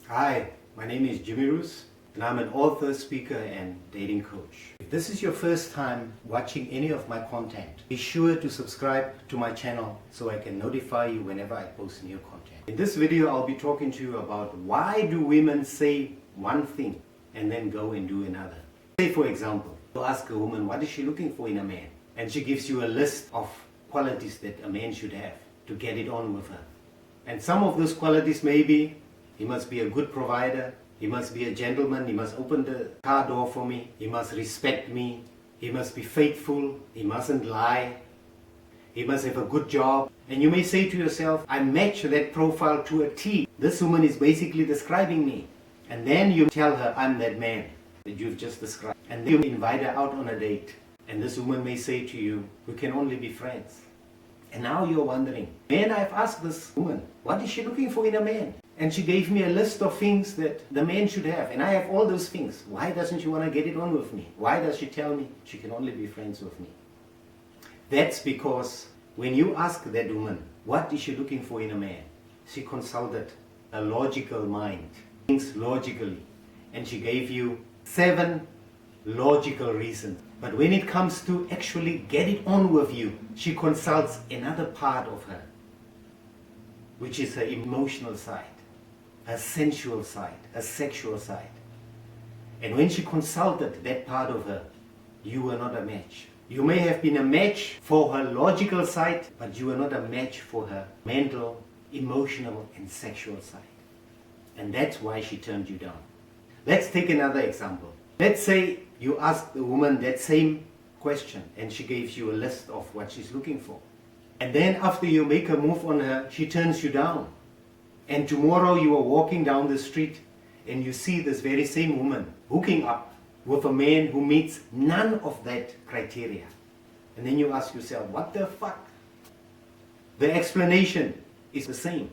Hi, my name is Jimmy Roos and I'm an author, speaker and dating coach. If this is your first time watching any of my content, be sure to subscribe to my channel so I can notify you whenever I post new content. In this video, I'll be talking to you about why do women say one thing and then go and do another. Say for example, you ask a woman what is she looking for in a man, and she gives you a list of qualities that a man should have to get it on with her. And some of those qualities may be, he must be a good provider, he must be a gentleman, he must open the car door for me, he must respect me, he must be faithful, he mustn't lie, he must have a good job. And you may say to yourself, I match that profile to a T. This woman is basically describing me. And then you tell her, I'm that man that you've just described. And then you invite her out on a date. And this woman may say to you, we can only be friends. And now you're wondering, man, I've asked this woman, what is she looking for in a man? And she gave me a list of things that the man should have. And I have all those things. Why doesn't she want to get it on with me? Why does she tell me she can only be friends with me? That's because when you ask that woman, what is she looking for in a man? She consulted a logical mind, thinks logically. And she gave you 7 logical reasons. But when it comes to actually get it on with you, she consults another part of her, which is her emotional side, her sensual side, her sexual side. And when she consulted that part of her, you were not a match. You may have been a match for her logical side, but you were not a match for her mental, emotional, and sexual side. And that's why she turned you down. Let's take another example. Let's say you asked the woman that same question and she gives you a list of what she's looking for. And then after you make a move on her, she turns you down. And tomorrow you are walking down the street and you see this very same woman hooking up with a man who meets none of that criteria. And then you ask yourself, what the fuck? The explanation is the same.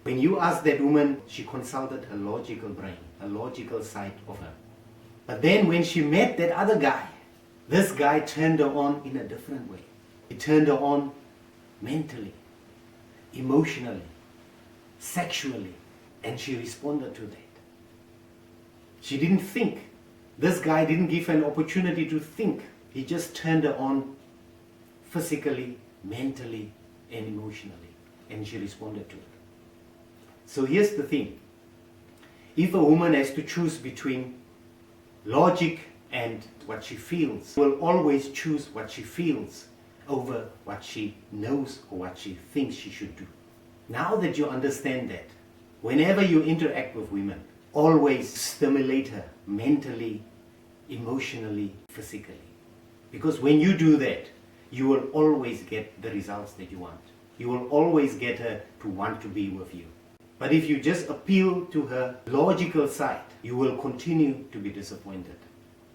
When you ask that woman, she consulted her logical brain, a logical side of her. But then when she met that other guy, this guy turned her on in a different way. He turned her on mentally, emotionally, sexually, and she responded to that. She didn't think. This guy didn't give her an opportunity to think. He just turned her on physically, mentally, and emotionally, and she responded to it. So here's the thing. If a woman has to choose between logic and what she feels, she will always choose what she feels over what she knows or what she thinks she should do. Now that you understand that, whenever you interact with women, always stimulate her mentally, emotionally, physically. Because when you do that, you will always get the results that you want. You will always get her to want to be with you. But if you just appeal to her logical side, you will continue to be disappointed.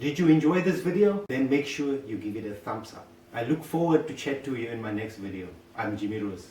Did you enjoy this video? Then make sure you give it a thumbs up. I look forward to chat to you in my next video. I'm Jimmy Roos.